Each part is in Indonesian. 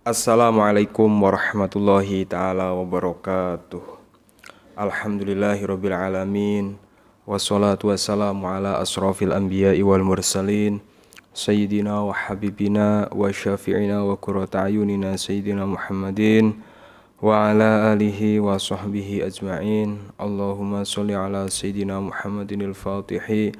Assalamualaikum warahmatullahi taala wabarakatuh. Alhamdulillahirabbil alamin. Wassalatu wassalamu ala asrofil anbiya'i wal mursalin sayyidina wa habibina wa syafi'ina wa qurrata ayunina sayyidina Muhammadin wa ala alihi wa sahbihi ajma'in. Allahumma sholli ala sayyidina Muhammadinil fatihi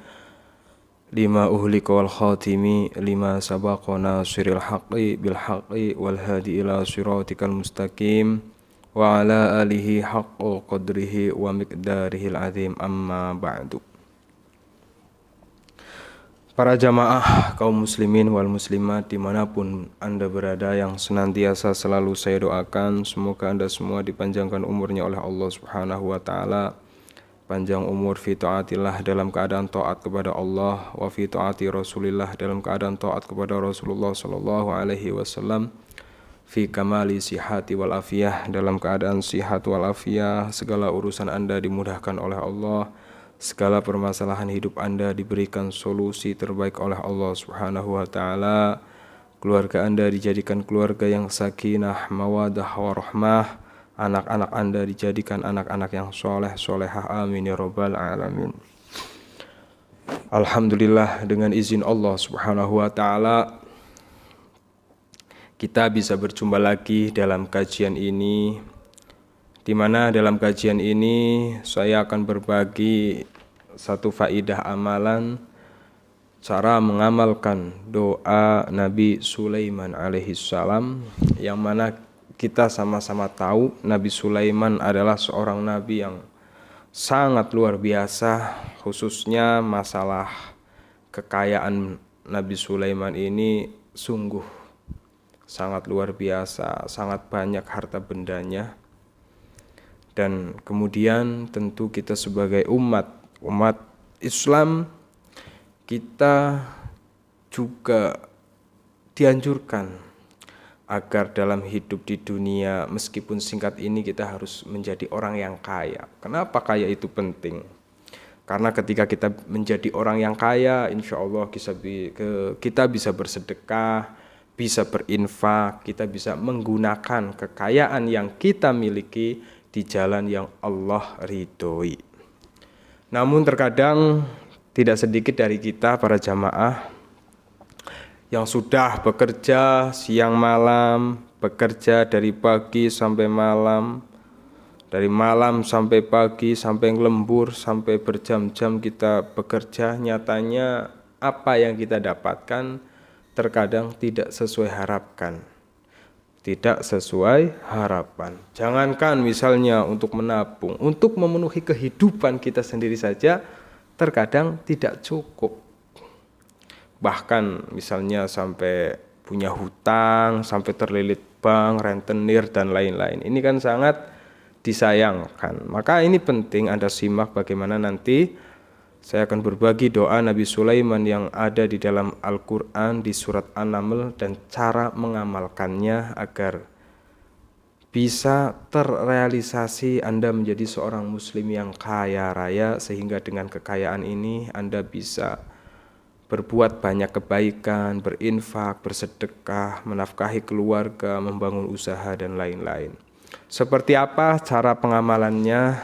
lima uhlika wal khatimi lima sabaqa nasiril haqqi bil haqqi wal hadi ila siratikal mustaqim wa ala alihi haqqa qadrihi wa miqdarihil azim, amma ba'du. Para jamaah kaum muslimin wal muslimat dimanapun Anda berada, yang senantiasa selalu saya doakan semoga Anda semua dipanjangkan umurnya oleh Allah Subhanahu wa taala, panjang umur fi taatillah dalam keadaan taat kepada Allah, wa fi taati Rasulillah dalam keadaan taat kepada Rasulullah sallallahu alaihi wasallam, fi kamali sihati wal afiyah dalam keadaan sihat wal afiyah, segala urusan Anda dimudahkan oleh Allah, segala permasalahan hidup Anda diberikan solusi terbaik oleh Allah Subhanahu wa taala, keluarga Anda dijadikan keluarga yang sakinah, mawadah, warahmah, anak-anak Anda dijadikan anak-anak yang soleh, solehah, amin ya rabbal alamin. Alhamdulillah, dengan izin Allah Subhanahu wa ta'ala kita bisa berjumpa lagi dalam kajian ini, di mana dalam kajian ini saya akan berbagi satu faidah amalan, cara mengamalkan doa Nabi Sulaiman alaihissalam, yang mana kita sama-sama tahu Nabi Sulaiman adalah seorang nabi yang sangat luar biasa, khususnya masalah kekayaan Nabi Sulaiman ini sungguh sangat luar biasa, sangat banyak harta bendanya. Dan kemudian tentu kita sebagai umat Islam, kita juga dianjurkan agar dalam hidup di dunia meskipun singkat ini kita harus menjadi orang yang kaya. Kenapa kaya itu penting? Karena ketika kita menjadi orang yang kaya, insya Allah kita bisa bersedekah, bisa berinfak, kita bisa menggunakan kekayaan yang kita miliki di jalan yang Allah ridhoi. Namun terkadang tidak sedikit dari kita para jamaah yang sudah bekerja siang malam, bekerja dari pagi sampai malam, dari malam sampai pagi, sampai lembur, sampai berjam-jam kita bekerja, nyatanya apa yang kita dapatkan terkadang tidak sesuai harapan. Tidak sesuai harapan. Jangankan misalnya untuk menabung, untuk memenuhi kehidupan kita sendiri saja terkadang tidak cukup. Bahkan misalnya sampai punya hutang, sampai terlilit bank, rentenir, dan lain-lain. Ini kan sangat disayangkan. Maka ini penting Anda simak bagaimana nanti saya akan berbagi doa Nabi Sulaiman yang ada di dalam Al-Quran di surat An-Naml, dan cara mengamalkannya agar bisa terrealisasi Anda menjadi seorang muslim yang kaya raya, sehingga dengan kekayaan ini Anda bisa berbuat banyak kebaikan, berinfak, bersedekah, menafkahi keluarga, membangun usaha, dan lain-lain. Seperti apa cara pengamalannya?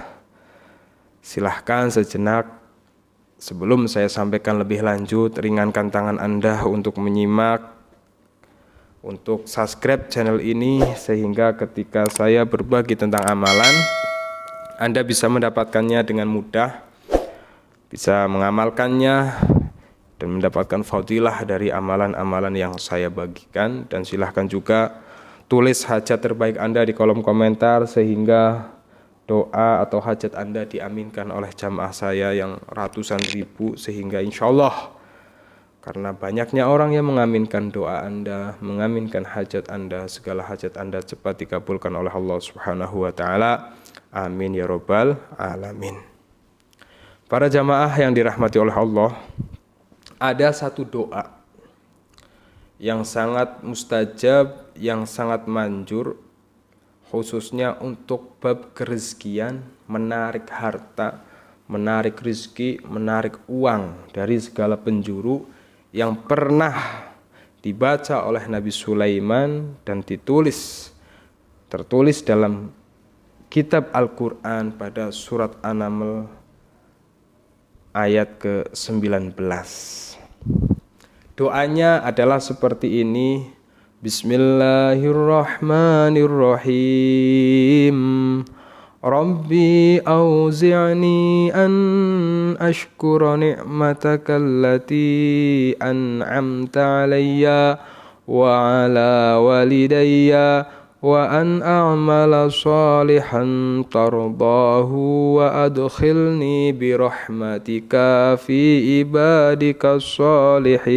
Silahkan sejenak sebelum saya sampaikan lebih lanjut, ringankan tangan Anda untuk menyimak, untuk subscribe channel ini, sehingga ketika saya berbagi tentang amalan, Anda bisa mendapatkannya dengan mudah, bisa mengamalkannya, dan mendapatkan fadilah dari amalan-amalan yang saya bagikan. Dan silahkan juga tulis hajat terbaik Anda di kolom komentar, sehingga doa atau hajat Anda diaminkan oleh jamaah saya yang ratusan ribu, sehingga insya Allah karena banyaknya orang yang mengaminkan doa Anda, mengaminkan hajat Anda, segala hajat Anda cepat dikabulkan oleh Allah Subhanahu wa taala. Amin ya rabbal alamin. Para jamaah yang dirahmati oleh Allah, ada satu doa yang sangat mustajab, yang sangat manjur, khususnya untuk bab kerezekian, menarik harta, menarik rezeki, menarik uang dari segala penjuru, yang pernah dibaca oleh Nabi Sulaiman dan tertulis dalam kitab Al-Quran pada surat An-Naml ayat ke-19. Doanya adalah seperti ini. Bismillahirrahmanirrahim. Rabbi auzi'ni an ashkura ni'mataka allati an'amta alayya wa ala walidayya wa an a'mala salihan tardahu wa adkhilni birahmatika fi ibadika salihin.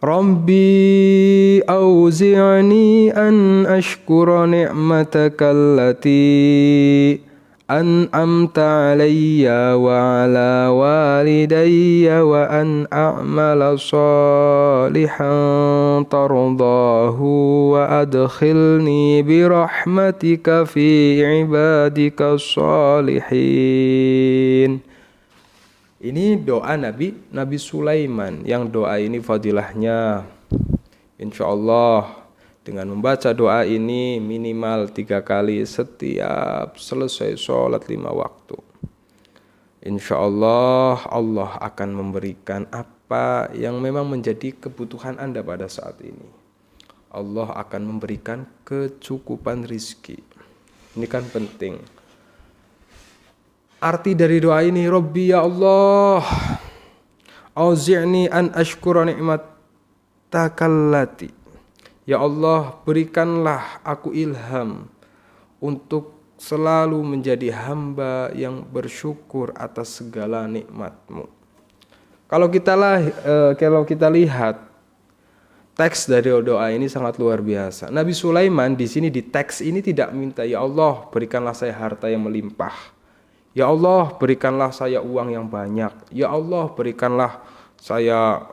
Rabbi auzi'ni an ashkura ni'mataka allati an'amta alayya wa ala walidayya wa an a'mala salihan tardahu wa adkhilni birahmatika fi ibadika salihin. Ini doa Nabi Sulaiman, yang doa ini fadilahnya insyaallah dengan membaca doa ini minimal 3 kali setiap selesai sholat 5 waktu. Insyaallah Allah akan memberikan apa yang memang menjadi kebutuhan Anda pada saat ini. Allah akan memberikan kecukupan rizki. Ini kan penting. Arti dari doa ini, Rabbi ya Allah, auzi'ni an ashkura ni'matakallati. Ya Allah, berikanlah aku ilham untuk selalu menjadi hamba yang bersyukur atas segala nikmat-Mu. Kalau kita lihat teks dari doa ini sangat luar biasa. Nabi Sulaiman di sini di teks ini tidak minta, ya Allah, berikanlah saya harta yang melimpah. Ya Allah, berikanlah saya uang yang banyak. Ya Allah, berikanlah saya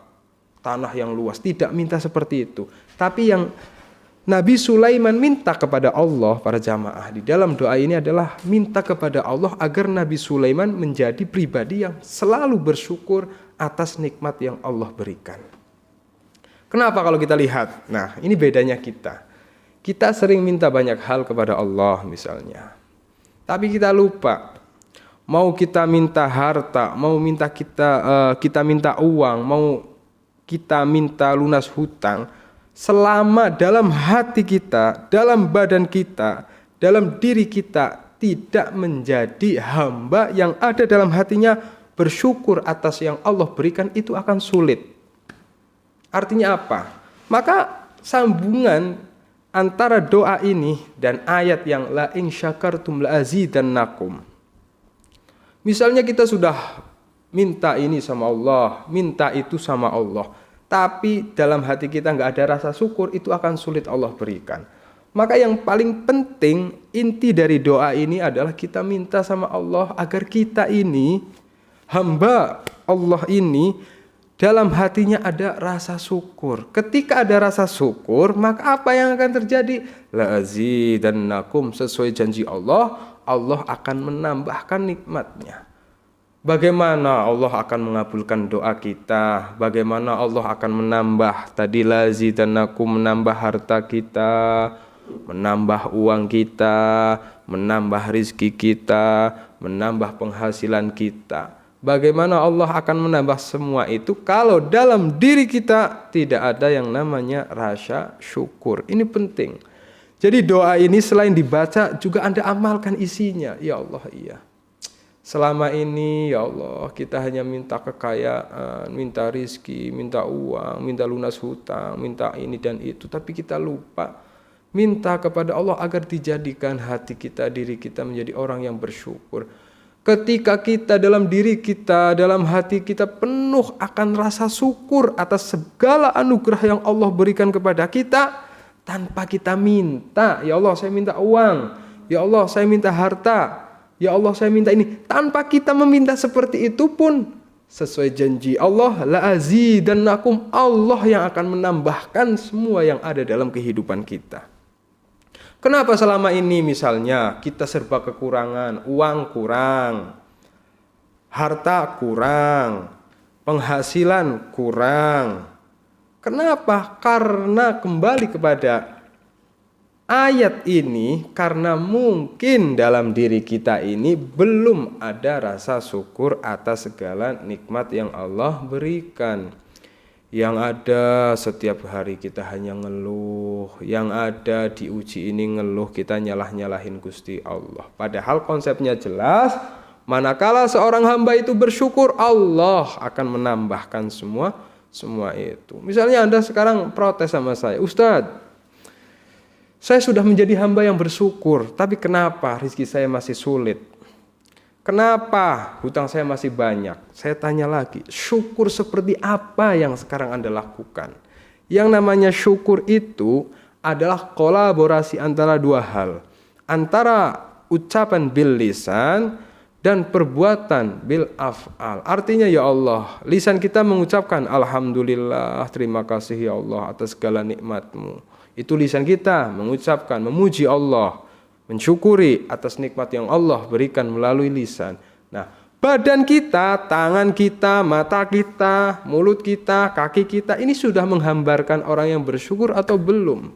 tanah yang luas. Tidak minta seperti itu. Tapi yang Nabi Sulaiman minta kepada Allah, para jamaah, di dalam doa ini adalah minta kepada Allah agar Nabi Sulaiman menjadi pribadi yang selalu bersyukur atas nikmat yang Allah berikan. Kenapa kalau kita lihat? Nah, ini bedanya kita. Kita sering minta banyak hal kepada Allah misalnya. Tapi kita lupa. Mau kita minta harta, mau kita minta uang, mau kita minta lunas hutang, selama dalam hati kita, dalam badan kita, dalam diri kita tidak menjadi hamba yang ada dalam hatinya bersyukur atas yang Allah berikan, itu akan sulit. Artinya apa? Maka sambungan antara doa ini dan ayat yang la in syakartum la azidannakum. Misalnya kita sudah minta ini sama Allah, minta itu sama Allah, tapi dalam hati kita nggak ada rasa syukur, itu akan sulit Allah berikan. Maka yang paling penting, inti dari doa ini adalah kita minta sama Allah agar kita ini, hamba Allah ini, dalam hatinya ada rasa syukur. Ketika ada rasa syukur, maka apa yang akan terjadi? La azidannakum, sesuai janji Allah, Allah akan menambahkan nikmatnya. Bagaimana Allah akan mengabulkan doa kita? Bagaimana Allah akan menambah tadi la azidannakum, menambah harta kita, menambah uang kita, menambah rizki kita, menambah penghasilan kita. Bagaimana Allah akan menambah semua itu kalau dalam diri kita tidak ada yang namanya rasa syukur. Ini penting. Jadi doa ini selain dibaca juga Anda amalkan isinya. Ya Allah, iya. Selama ini ya Allah kita hanya minta kekayaan, minta rizki, minta uang, minta lunas hutang, minta ini dan itu. Tapi kita lupa minta kepada Allah agar dijadikan hati kita, diri kita menjadi orang yang bersyukur. Ketika kita dalam diri kita, dalam hati kita penuh akan rasa syukur atas segala anugerah yang Allah berikan kepada kita, tanpa kita minta, ya Allah saya minta uang, ya Allah saya minta harta, ya Allah saya minta ini. Tanpa kita meminta seperti itu pun, sesuai janji Allah, la azidannakum, Allah yang akan menambahkan semua yang ada dalam kehidupan kita. Kenapa selama ini misalnya kita serba kekurangan, uang kurang, harta kurang, penghasilan kurang. Kenapa? Karena kembali kepada ayat ini, karena mungkin dalam diri kita ini belum ada rasa syukur atas segala nikmat yang Allah berikan. Yang ada setiap hari kita hanya ngeluh, yang ada diuji ini ngeluh, kita nyalah-nyalahin Gusti Allah. Padahal konsepnya jelas, manakala seorang hamba itu bersyukur, Allah akan menambahkan semua itu. Misalnya Anda sekarang protes sama saya, Ustadz, saya sudah menjadi hamba yang bersyukur, tapi kenapa rezeki saya masih sulit? Kenapa hutang saya masih banyak? Saya tanya lagi, syukur seperti apa yang sekarang Anda lakukan? Yang namanya syukur itu adalah kolaborasi antara dua hal. Antara ucapan bil lisan dan perbuatan bil af'al. Artinya ya Allah, lisan kita mengucapkan alhamdulillah, terima kasih ya Allah atas segala nikmat-Mu. Itu lisan kita mengucapkan, memuji Allah, mensyukuri atas nikmat yang Allah berikan melalui lisan. Nah, badan kita, tangan kita, mata kita, mulut kita, kaki kita, ini sudah menghambarkan orang yang bersyukur atau belum?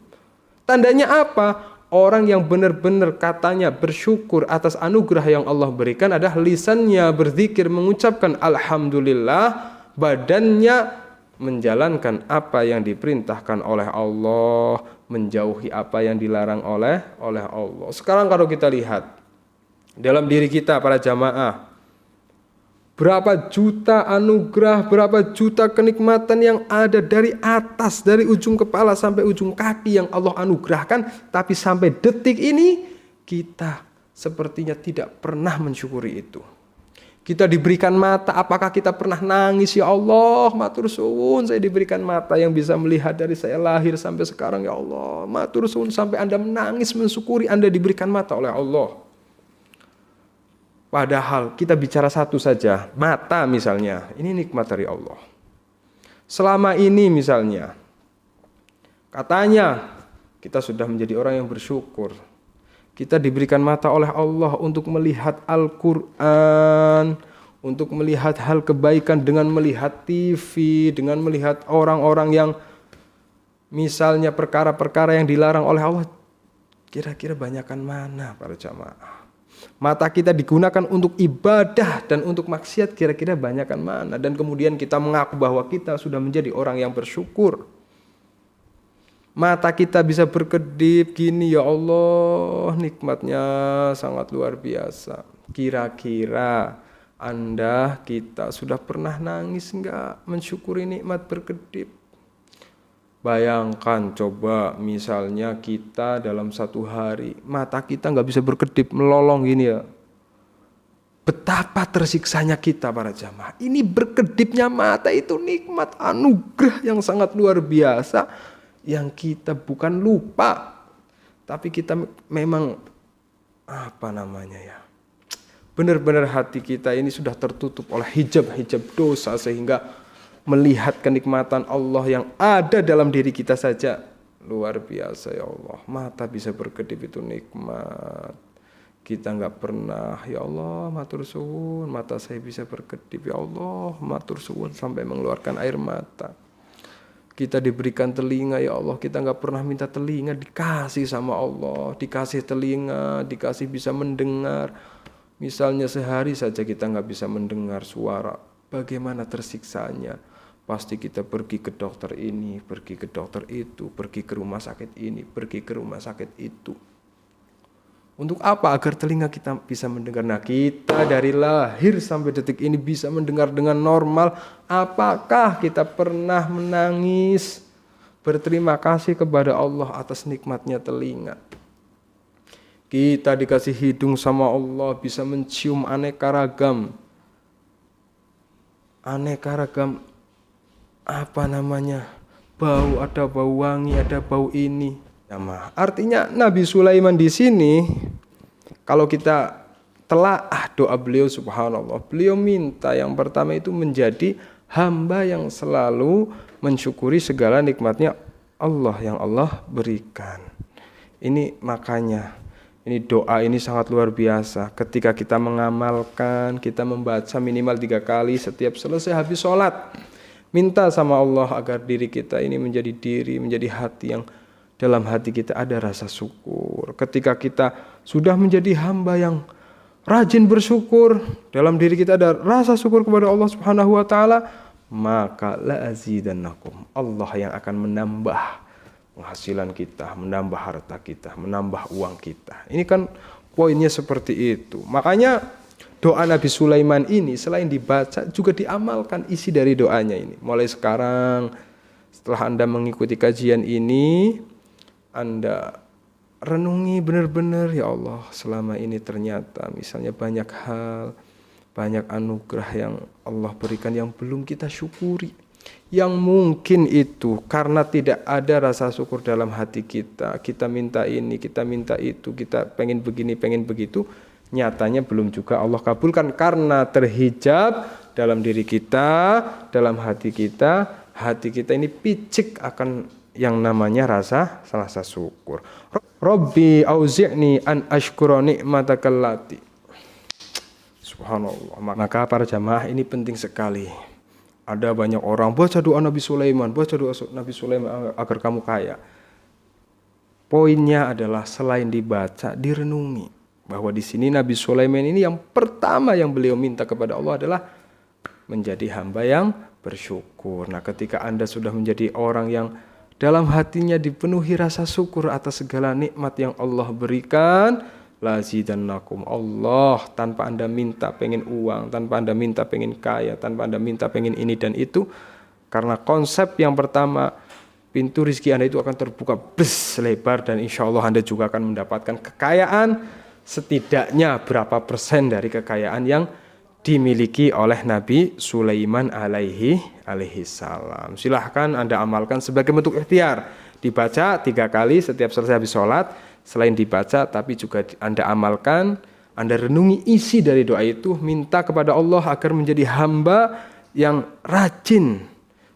Tandanya apa? Orang yang benar-benar katanya bersyukur atas anugerah yang Allah berikan adalah lisannya berzikir, mengucapkan alhamdulillah, badannya menjalankan apa yang diperintahkan oleh Allah, menjauhi apa yang dilarang oleh Allah. Sekarang kalau kita lihat dalam diri kita para jamaah, berapa juta anugerah, berapa juta kenikmatan yang ada dari atas, dari ujung kepala sampai ujung kaki yang Allah anugerahkan, tapi sampai detik ini kita sepertinya tidak pernah mensyukuri itu. Kita diberikan mata, apakah kita pernah nangis? Ya Allah, matur suwun, saya diberikan mata yang bisa melihat dari saya lahir sampai sekarang. Ya Allah, matur suwun, sampai Anda menangis mensyukuri Anda diberikan mata oleh Allah. Padahal kita bicara satu saja, mata misalnya, ini nikmat dari Allah. Selama ini misalnya, katanya kita sudah menjadi orang yang bersyukur. Kita diberikan mata oleh Allah untuk melihat Al-Quran, untuk melihat hal kebaikan dengan melihat TV, dengan melihat orang-orang yang misalnya perkara-perkara yang dilarang oleh Allah. Kira-kira banyakan mana para jamaah? Mata kita digunakan untuk ibadah dan untuk maksiat, kira-kira banyakan mana? Dan kemudian kita mengaku bahwa kita sudah menjadi orang yang bersyukur. Mata kita bisa berkedip gini, ya Allah, nikmatnya sangat luar biasa. Kira-kira Anda, kita sudah pernah nangis enggak mensyukuri nikmat berkedip? Bayangkan coba misalnya kita dalam satu hari, mata kita enggak bisa berkedip, melolong gini ya. Betapa tersiksanya kita para jamaah. Ini berkedipnya mata itu nikmat anugerah yang sangat luar biasa, yang kita bukan lupa, tapi kita memang benar-benar hati kita ini sudah tertutup oleh hijab-hijab dosa, sehingga melihat kenikmatan Allah yang ada dalam diri kita saja luar biasa. Ya Allah, mata bisa berkedip itu nikmat. Kita nggak pernah, ya Allah matur suwun, mata saya bisa berkedip, ya Allah matur suwun, sampai mengeluarkan air mata. Kita diberikan telinga, ya Allah, kita nggak pernah minta telinga, dikasih sama Allah, dikasih telinga, dikasih bisa mendengar. Misalnya sehari saja kita nggak bisa mendengar suara, bagaimana tersiksanya? Pasti kita pergi ke dokter ini, pergi ke dokter itu, pergi ke rumah sakit ini, pergi ke rumah sakit itu. Untuk apa? Agar telinga kita bisa mendengar. Nah, kita dari lahir sampai detik ini bisa mendengar dengan normal. Apakah kita pernah menangis berterima kasih kepada Allah atas nikmatnya telinga? Kita dikasih hidung sama Allah, bisa mencium aneka ragam bau, ada bau wangi, ada bau ini. Artinya Nabi Sulaiman di sini, kalau kita telaah doa beliau, subhanallah, beliau minta yang pertama itu menjadi hamba yang selalu mensyukuri segala nikmatnya Allah yang Allah berikan. Ini makanya Ini doa ini sangat luar biasa. Ketika kita mengamalkan, kita membaca minimal 3 kali setiap selesai habis sholat. Minta sama Allah agar diri kita ini menjadi hati yang dalam hati kita ada rasa syukur. Ketika kita sudah menjadi hamba yang rajin bersyukur, dalam diri kita ada rasa syukur kepada Allah Subhanahu wa taala, maka la azidannakum. Allah yang akan menambah penghasilan kita, menambah harta kita, menambah uang kita. Ini kan poinnya seperti itu. Makanya doa Nabi Sulaiman ini selain dibaca juga diamalkan isi dari doanya ini. Mulai sekarang setelah Anda mengikuti kajian ini, Anda renungi benar-benar, ya Allah, selama ini ternyata misalnya banyak hal, banyak anugerah yang Allah berikan yang belum kita syukuri. Yang mungkin itu karena tidak ada rasa syukur dalam hati kita. Kita minta ini, kita minta itu, kita pengen begini, pengen begitu. Nyatanya belum juga Allah kabulkan karena terhijab dalam diri kita, dalam hati kita. Hati kita ini picik akan yang namanya rasa syukur. Rabbi auzi'ni an ashkura ni'matakal lati. Subhanallah. Maka para jamaah ini penting sekali. Ada banyak orang baca doa Nabi Sulaiman, baca doa Nabi Sulaiman agar kamu kaya. Poinnya adalah selain dibaca, direnungi bahwa di sini Nabi Sulaiman ini yang pertama yang beliau minta kepada Allah adalah menjadi hamba yang bersyukur. Nah, ketika Anda sudah menjadi orang yang dalam hatinya dipenuhi rasa syukur atas segala nikmat yang Allah berikan, lazidannakum. Allah tanpa Anda minta pengen uang, tanpa Anda minta pengen kaya, tanpa Anda minta pengen ini dan itu, karena konsep yang pertama, pintu rezeki Anda itu akan terbuka lebar dan insya Allah Anda juga akan mendapatkan kekayaan setidaknya berapa persen dari kekayaan yang dimiliki oleh Nabi Sulaiman alaihi salam. Silahkan Anda amalkan sebagai bentuk ikhtiar. Dibaca 3 kali setiap selesai habis sholat. Selain dibaca, tapi juga Anda amalkan, Anda renungi isi dari doa itu, minta kepada Allah agar menjadi hamba yang rajin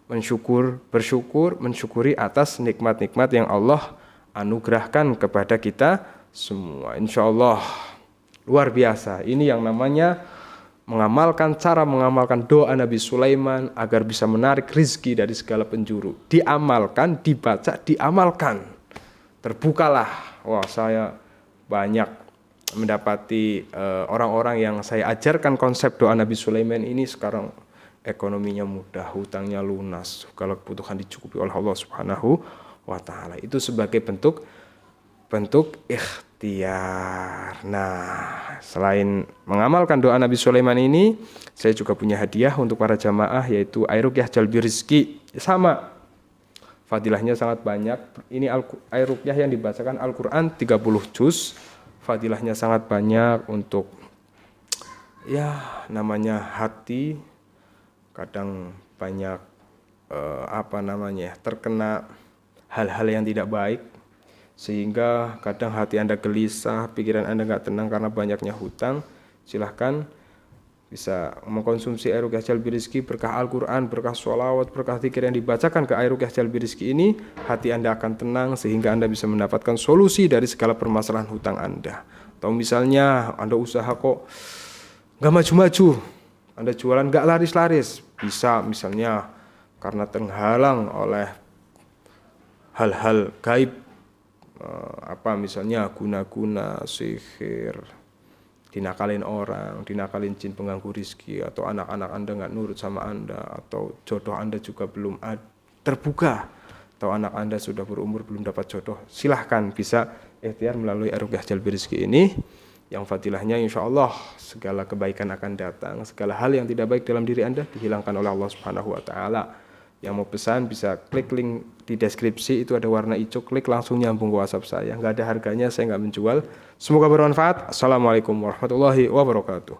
bersyukur, mensyukuri atas nikmat-nikmat yang Allah anugerahkan kepada kita semua. Insya Allah luar biasa. Ini yang namanya cara mengamalkan doa Nabi Sulaiman agar bisa menarik rezeki dari segala penjuru. Diamalkan, dibaca, diamalkan. Terbukalah. Wah, saya banyak mendapati orang-orang yang saya ajarkan konsep doa Nabi Sulaiman ini sekarang ekonominya mudah, hutangnya lunas, segala kebutuhan dicukupi oleh Allah Subhanahu wa taala. Itu sebagai bentuk ikhtiar. Nah, selain mengamalkan doa Nabi Sulaiman ini, saya juga punya hadiah untuk para jamaah, yaitu air ruqyah jalbi rizki. Sama, fadilahnya sangat banyak. Ini air ruqyah yang dibacakan Al-Quran 30 juz. Fadilahnya sangat banyak untuk namanya hati. Kadang banyak terkena hal-hal yang tidak baik. Sehingga kadang hati Anda gelisah, pikiran Anda nggak tenang karena banyaknya hutang. Silahkan bisa mengkonsumsi air ruqyah jalbi rizki, berkah Al-Quran, berkah sholawat, berkah zikir yang dibacakan ke air ruqyah jalbi rizki ini, hati Anda akan tenang sehingga Anda bisa mendapatkan solusi dari segala permasalahan hutang Anda. Atau misalnya Anda usaha kok nggak maju-maju, Anda jualan nggak laris-laris, bisa misalnya karena terhalang oleh hal-hal gaib, misalnya guna-guna, sihir, dinakalin orang, dinakalin jin pengganggu rizki, atau anak-anak Anda nggak nurut sama Anda, atau jodoh Anda juga belum terbuka, atau anak Anda sudah berumur belum dapat jodoh. Silahkan bisa ikhtiar melalui air ruqyah jalbi rizki ini, yang fadilahnya insya Allah segala kebaikan akan datang, segala hal yang tidak baik dalam diri Anda dihilangkan oleh Allah Subhanahu wa taala. Yang mau pesan bisa klik link di deskripsi, itu ada warna hijau, klik langsung nyambung ke WhatsApp saya. Nggak ada harganya, saya nggak menjual. Semoga bermanfaat. Assalamualaikum warahmatullahi wabarakatuh.